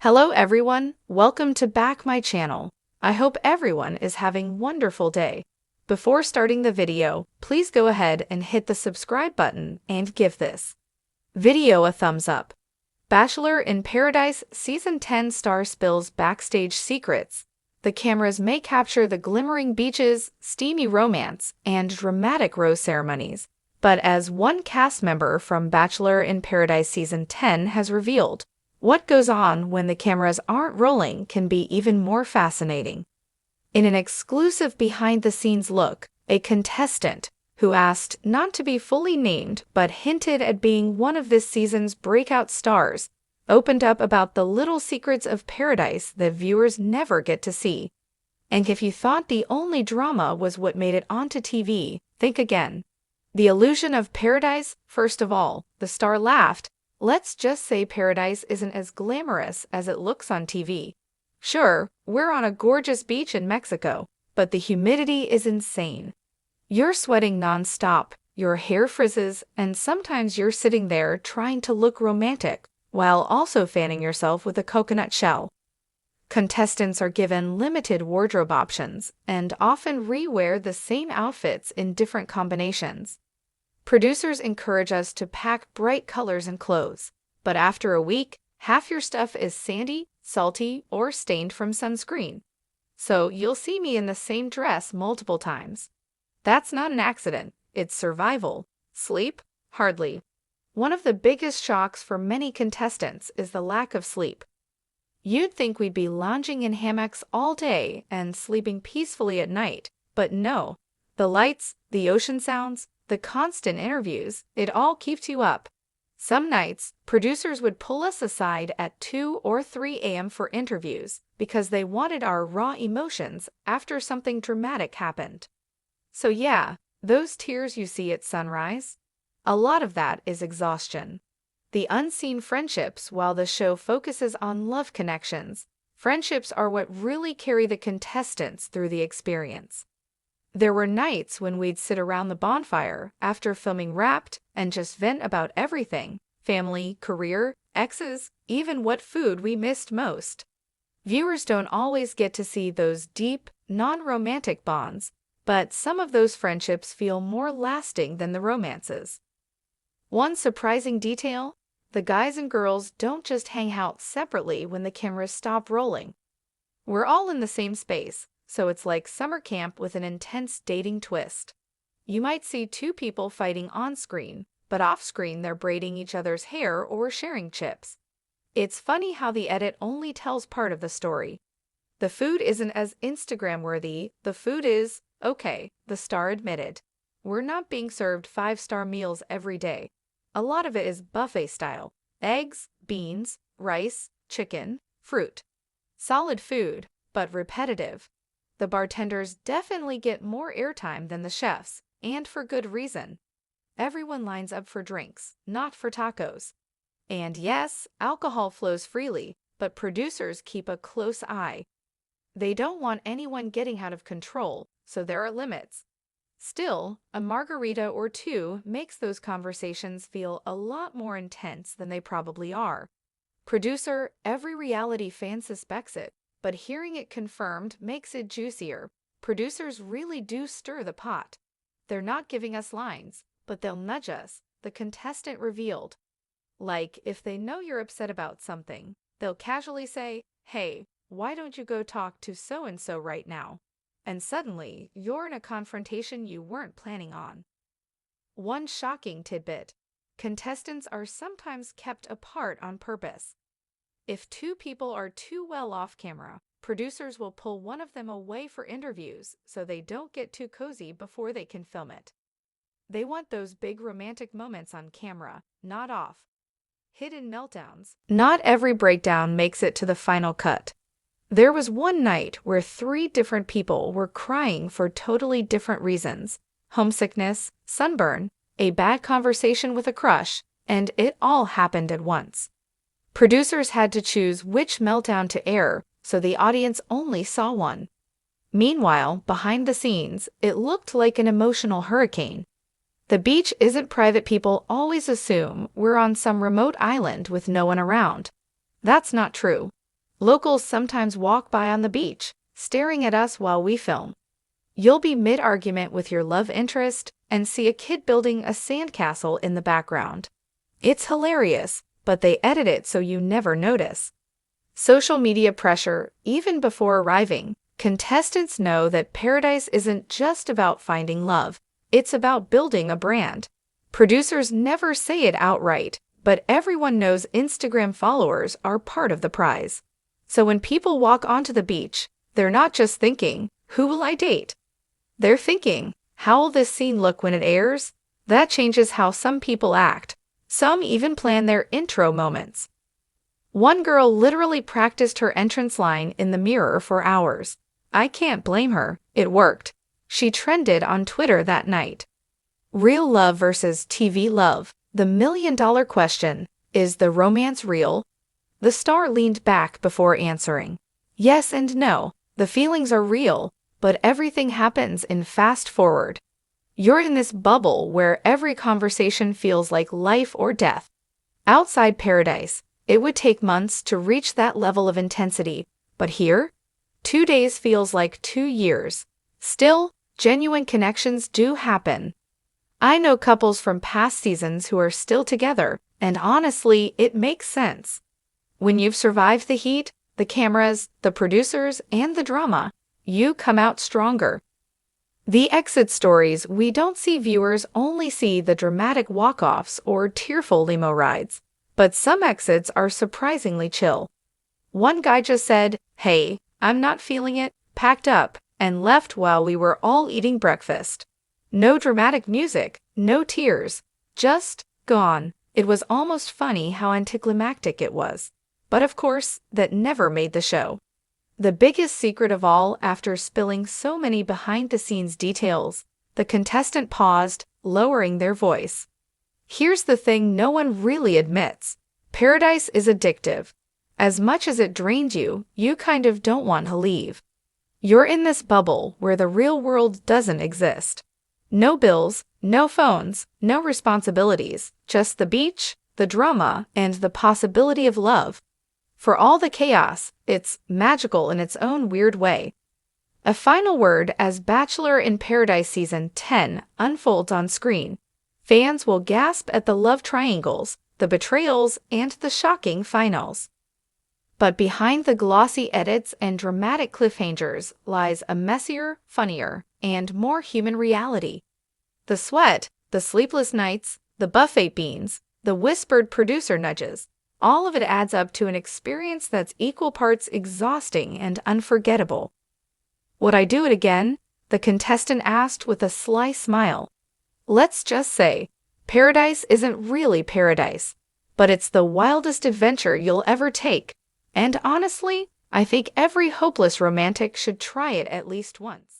Hello everyone, welcome to back my channel. I hope everyone is having wonderful day. Before starting the video, please go ahead and hit the subscribe button and give this video a thumbs up. Bachelor in Paradise Season 10 star spills backstage secrets. The cameras may capture the glimmering beaches, steamy romance, and dramatic rose ceremonies. But as one cast member from Bachelor in Paradise Season 10 has revealed, what goes on when the cameras aren't rolling can be even more fascinating. In an exclusive behind-the-scenes look, a contestant, who asked not to be fully named but hinted at being one of this season's breakout stars, opened up about the little secrets of paradise that viewers never get to see. And if you thought the only drama was what made it onto TV, think again. The illusion of paradise? First of all, the star laughed. Let's just say paradise isn't as glamorous as it looks on TV. Sure, we're on a gorgeous beach in Mexico, but the humidity is insane. You're sweating non-stop, your hair frizzes, and sometimes you're sitting there trying to look romantic while also fanning yourself with a coconut shell. Contestants are given limited wardrobe options and often re-wear the same outfits in different combinations. Producers encourage us to pack bright colors and clothes, but after a week, half your stuff is sandy, salty, or stained from sunscreen. So you'll see me in the same dress multiple times. That's not an accident, it's survival. Sleep? Hardly. One of the biggest shocks for many contestants is the lack of sleep. You'd think we'd be lounging in hammocks all day and sleeping peacefully at night, but no. The lights, the ocean sounds, the constant interviews, it all keeps you up. Some nights, producers would pull us aside at 2 or 3 a.m. for interviews because they wanted our raw emotions after something dramatic happened. So yeah, those tears you see at sunrise, a lot of that is exhaustion. The unseen friendships, while the show focuses on love connections, friendships are what really carry the contestants through the experience. There were nights when we'd sit around the bonfire after filming Wrapped and just vent about everything: family, career, exes, even what food we missed most. Viewers don't always get to see those deep, non-romantic bonds, but some of those friendships feel more lasting than the romances. One surprising detail: the guys and girls don't just hang out separately when the cameras stop rolling. We're all in the same space, so it's like summer camp with an intense dating twist. You might see two people fighting on-screen, but off-screen they're braiding each other's hair or sharing chips. It's funny how the edit only tells part of the story. The food isn't as Instagram-worthy, the food is, okay, the star admitted. We're not being served 5-star meals every day. A lot of it is buffet style: eggs, beans, rice, chicken, fruit. Solid food, but repetitive. The bartenders definitely get more airtime than the chefs, and for good reason. Everyone lines up for drinks, not for tacos. And yes, alcohol flows freely, but producers keep a close eye. They don't want anyone getting out of control, so there are limits. Still, a margarita or two makes those conversations feel a lot more intense than they probably are. Producer, every reality fan suspects it, but hearing it confirmed makes it juicier. Producers really do stir the pot. They're not giving us lines, but they'll nudge us, the contestant revealed. Like, if they know you're upset about something, they'll casually say, "Hey, why don't you go talk to so-and-so right now?" And suddenly, you're in a confrontation you weren't planning on. One shocking tidbit: contestants are sometimes kept apart on purpose. If two people are too well off camera, producers will pull one of them away for interviews so they don't get too cozy before they can film it. They want those big romantic moments on camera, not off. Hidden meltdowns. Not every breakdown makes it to the final cut. There was one night where 3 different people were crying for totally different reasons: homesickness, sunburn, a bad conversation with a crush, and it all happened at once. Producers had to choose which meltdown to air, so the audience only saw one. Meanwhile, behind the scenes, it looked like an emotional hurricane. The beach isn't private. People always assume we're on some remote island with no one around. That's not true. Locals sometimes walk by on the beach, staring at us while we film. You'll be mid-argument with your love interest and see a kid building a sandcastle in the background. It's hilarious, but they edit it so you never notice. Social media pressure, even before arriving. Contestants know that paradise isn't just about finding love, it's about building a brand. Producers never say it outright, but everyone knows Instagram followers are part of the prize. So when people walk onto the beach, they're not just thinking, "Who will I date?" They're thinking, "How will this scene look when it airs?" That changes how some people act. Some even plan their intro moments. One girl literally practiced her entrance line in the mirror for hours. I can't blame her, it worked. She trended on Twitter that night. Real love versus TV love. The million-dollar question, is the romance real? The star leaned back before answering. Yes and no, the feelings are real, but everything happens in fast forward. You're in this bubble where every conversation feels like life or death. Outside paradise, it would take months to reach that level of intensity, but here, 2 days feels like 2 years. Still, genuine connections do happen. I know couples from past seasons who are still together, and honestly, it makes sense. When you've survived the heat, the cameras, the producers, and the drama, you come out stronger. The exit stories we don't see. Viewers only see the dramatic walk-offs or tearful limo rides, but some exits are surprisingly chill. One guy just said, "Hey, I'm not feeling it," packed up, and left while we were all eating breakfast. No dramatic music, no tears, just gone. It was almost funny how anticlimactic it was. But of course, that never made the show. The biggest secret of all, after spilling so many behind-the-scenes details, the contestant paused, lowering their voice. Here's the thing no one really admits. Paradise is addictive. As much as it drains you, you kind of don't want to leave. You're in this bubble where the real world doesn't exist. No bills, no phones, no responsibilities, just the beach, the drama, and the possibility of love. For all the chaos, it's magical in its own weird way. A final word as Bachelor in Paradise Season 10 unfolds on screen. Fans will gasp at the love triangles, the betrayals, and the shocking finals. But behind the glossy edits and dramatic cliffhangers lies a messier, funnier, and more human reality. The sweat, the sleepless nights, the buffet beans, the whispered producer nudges, all of it adds up to an experience that's equal parts exhausting and unforgettable. "Would I do it again?" the contestant asked with a sly smile. Let's just say, paradise isn't really paradise, but it's the wildest adventure you'll ever take. And honestly, I think every hopeless romantic should try it at least once.